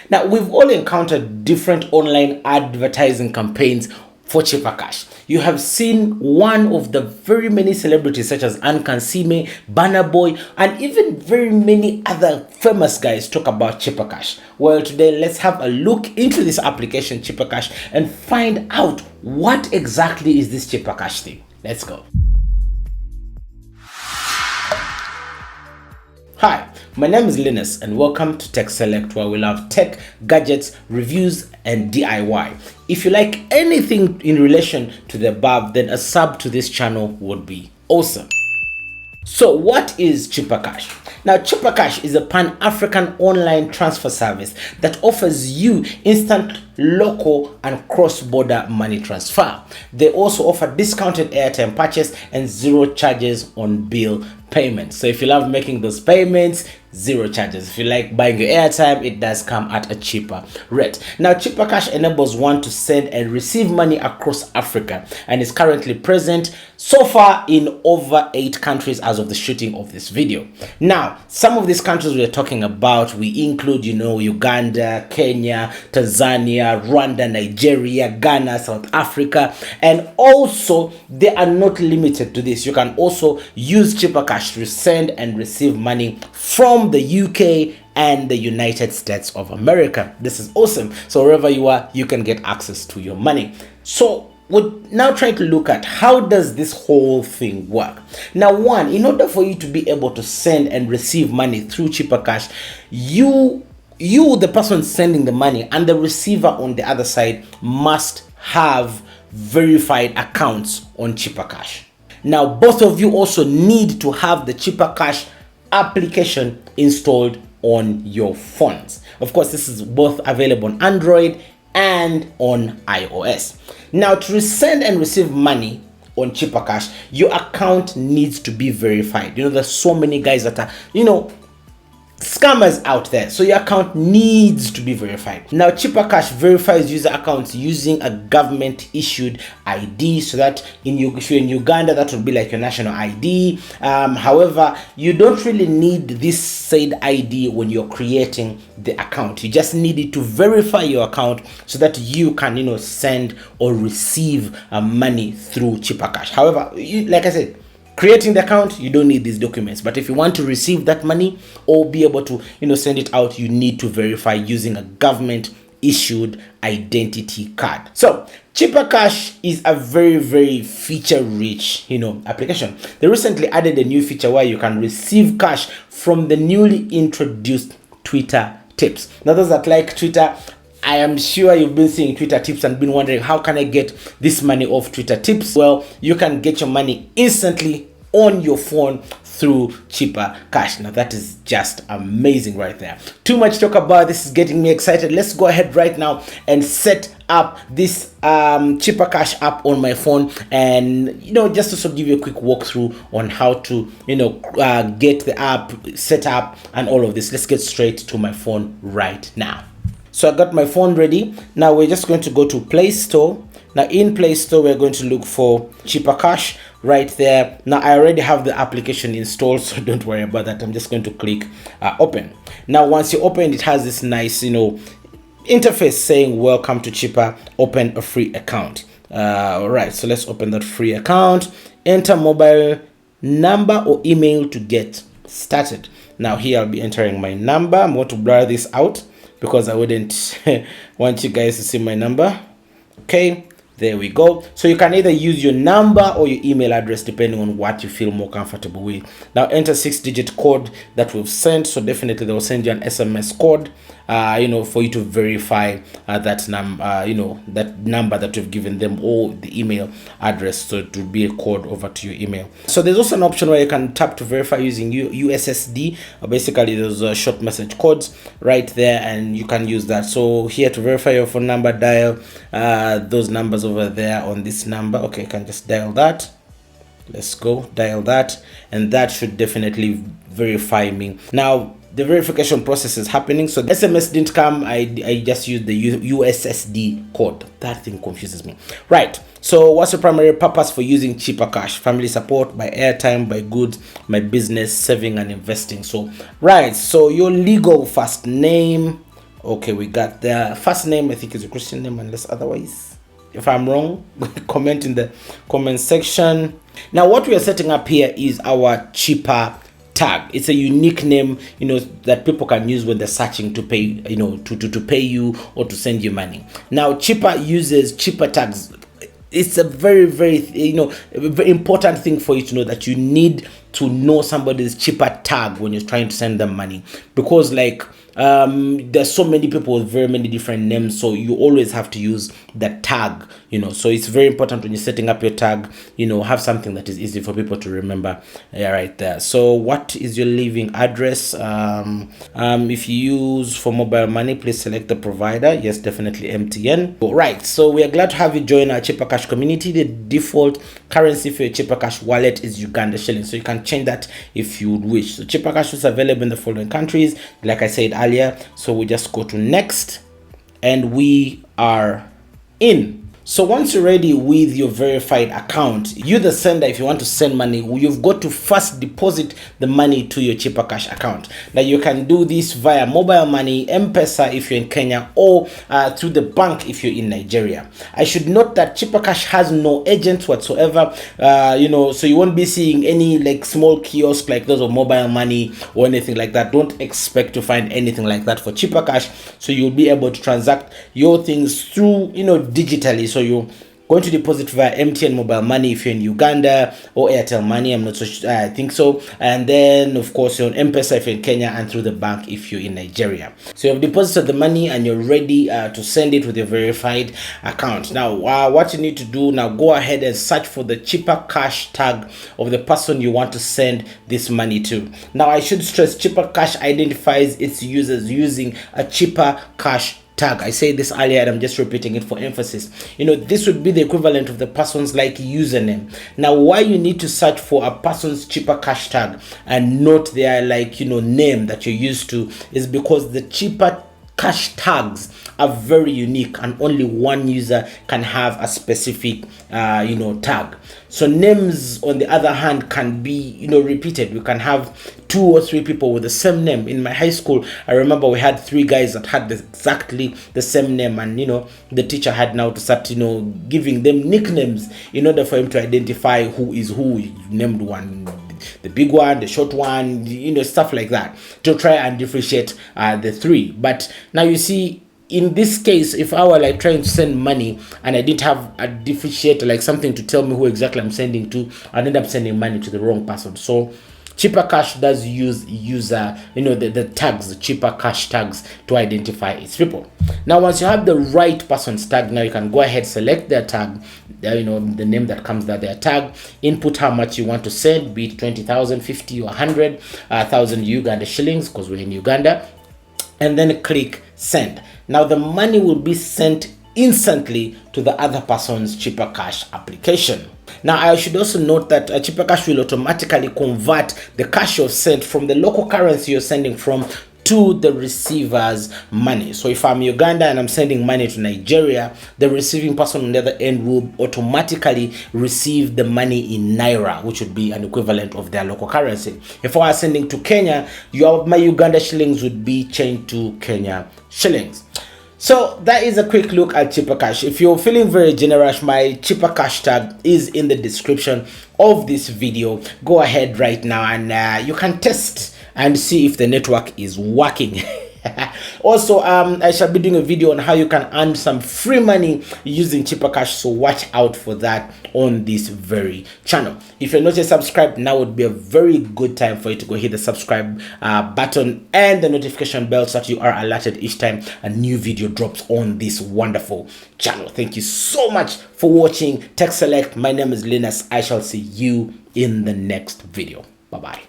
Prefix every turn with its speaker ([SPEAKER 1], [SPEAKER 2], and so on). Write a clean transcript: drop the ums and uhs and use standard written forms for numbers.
[SPEAKER 1] Now, we've all encountered different online advertising campaigns for cheaper cash. You have seen one of the very many celebrities such as Ankansime, Banner Boy, and even very many other famous guys talk about cheaper cash. Well, today let's have a look into this application, cheaper cash, and find out what exactly is this cheaper cash thing. Let's go. Hi, my name is Linus and welcome to Tech Select, where we love tech, gadgets, reviews, and DIY. If you like anything in relation to the above, then a sub to this channel would be awesome. So what is Cheaper Cash? Now, Cheaper Cash is a pan-African online transfer service that offers you instant local and cross-border money transfer. They also offer discounted airtime purchase and zero charges on bill payments. So if you love making those payments, zero charges. If you like buying your airtime, it does come at a cheaper rate. Now, Cheaper Cash enables one to send and receive money across Africa and is currently present so far in over 8 countries as of the shooting of this video. Now, some of these countries we're talking about, we include, Uganda, Kenya, Tanzania, Rwanda, Nigeria, Ghana, South Africa, and also they are not limited to this. You can also use Cheaper Cash to send and receive money from the UK and the United States of America. This is awesome. So wherever you are, you can get access to your money. So we're now trying to look at how does this whole thing work. Now, one, in order for you to be able to send and receive money through Cheaper Cash, you the person sending the money and the receiver on the other side must have verified accounts on Cheaper Cash. Now, both of you also need to have the Cheaper Cash application installed on your phones. Of course, this is both available on Android and on iOS. Now, to send and receive money on Cheaper Cash, your account needs to be verified. There's so many guys that are, scammers out there, so your account needs to be verified. Now, Cheaper Cash verifies user accounts using a government issued ID, so that if you're in Uganda, that would be like your national ID. However, you don't really need this said ID when you're creating the account. You just need it to verify your account so that you can send or receive money through Cheaper Cash. However, like I said, creating the account, you don't need these documents, but if you want to receive that money or be able to send it out, you need to verify using a government issued identity card. So Cheaper Cash is a very, very feature rich application. They recently added a new feature where you can receive cash from the newly introduced Twitter tips. Now, those that like Twitter, I am sure you've been seeing Twitter tips and been wondering, how can I get this money off Twitter tips? Well, you can get your money instantly on your phone through Cheaper Cash. Now, that is just amazing right there. Too much talk about this is getting me excited. Let's go ahead right now and set up this Cheaper Cash app on my phone, and just to sort of give you a quick walkthrough on how to get the app set up and all of this. Let's get straight to my phone right now. So I got my phone ready. Now we're just going to go to Play Store. Now in Play Store, we're going to look for Cheaper Cash right there. Now I already have the application installed, so don't worry about that. I'm just going to click open. Now once you open, it has this nice interface saying welcome to Cheaper, open a free account. All right, so let's open that free account. Enter mobile number or email to get started. Now here I'll be entering my number. I'm going to blur this out because I wouldn't want you guys to see my number. Okay, there we go. So you can either use your number or your email address depending on what you feel more comfortable with. Now enter 6-digit code that we've sent. So definitely they will send you an SMS code, for you to verify that number, that number that you've given them, or the email address. So it will be a code over to your email. So there's also an option where you can tap to verify using USSD. Basically, there's short message codes right there, and you can use that. So here to verify your phone number, dial those numbers over there on this number. Okay, you can just dial that. Let's go, dial that, and that should definitely verify me. Now the verification process is happening. So the SMS didn't come. I just used the USSD code. That thing confuses me. Right. So what's your primary purpose for using Cheaper Cash? Family support, buy airtime, buy goods, my business, saving and investing. So right. So your legal first name. Okay, we got the first name. I think is a Christian name, unless otherwise. If I'm wrong, comment in the comment section. Now, what we are setting up here is our cheaper tag. It's a unique name, that people can use when they're searching to pay, to pay you or to send you money. Now, cheaper uses cheaper tags. It's a very, very, a very important thing for you to know, that you need to know somebody's cheaper tag when you're trying to send them money, because there's so many people with very many different names, so you always have to use the tag, so it's very important when you're setting up your tag, have something that is easy for people to remember. Right there. So what is your living address? If you use for mobile money, please select the provider. Yes, definitely MTN. Right, so we are glad to have you join our cheaper cash community. The default currency for your cheaper cash wallet is Uganda shilling, so you can change that if you would wish. So cheaper cash is available in the following countries, like I said earlier. So we just go to next, and we are in. So once you're ready with your verified account, you the sender, if you want to send money, you've got to first deposit the money to your cheaper cash account. Now you can do this via mobile money, M-Pesa if you're in Kenya, or through the bank if you're in Nigeria. I should note that cheaper cash has no agent whatsoever, so you won't be seeing any small kiosk like those of mobile money or anything like that. Don't expect to find anything like that for cheaper cash. So you'll be able to transact your things through, digitally. So you're going to deposit via MTN mobile money if you're in Uganda, or Airtel money, I'm not so sure, I think so. And then of course you're on M-Pesa if you're in Kenya, and through the bank if you're in Nigeria. So you've deposited the money and you're ready to send it with your verified account. Now what you need to do now, go ahead and search for the cheaper cash tag of the person you want to send this money to. Now I should stress, cheaper cash identifies its users using a cheaper cash tag. I said this earlier and I'm just repeating it for emphasis. This would be the equivalent of the person's username. Now, why you need to search for a person's cheaper cash tag and not their name that you're used to is because the cheaper cash tags are very unique, and only one user can have a specific tag. So names, on the other hand, can be repeated. We can have 2 or 3 people with the same name. In my high school, I remember we had 3 guys that had exactly the same name, and the teacher had now to start giving them nicknames in order for him to identify who is who. He named one the big one, the short one, stuff like that, to try and differentiate the 3. But now you see, in this case, if I were trying to send money and I didn't have a differentiator, something to tell me who exactly I'm sending to, I'd end up sending money to the wrong person. So cheaper cash does use user, the tags, the cheaper cash tags, to identify its people. Now, once you have the right person's tag, now you can go ahead, select their tag, the name that comes with their tag, input how much you want to send, be it 20,000, 50, or 100,000 Uganda shillings, because we're in Uganda, and then click send. Now the money will be sent instantly to the other person's cheaper cash application. Now I should also note that cheaper cash will automatically convert the cash you've sent from the local currency you're sending from to the receiver's money. So if I'm Uganda and I'm sending money to Nigeria, the receiving person on the other end will automatically receive the money in Naira, which would be an equivalent of their local currency. If I was sending to Kenya, my Uganda shillings would be changed to Kenya shillings. So that is a quick look at cheaper cash. If you're feeling very generous, my cheaper cash tag is in the description of this video. Go ahead right now and you can test and see if the network is working. Also, I shall be doing a video on how you can earn some free money using cheaper cash, so watch out for that on this very channel. If you're not yet subscribed, now would be a very good time for you to go hit the subscribe button and the notification bell so that you are alerted each time a new video drops on this wonderful channel. Thank you so much for watching Tech Select. My name is Linus. I shall see you in the next video. Bye bye.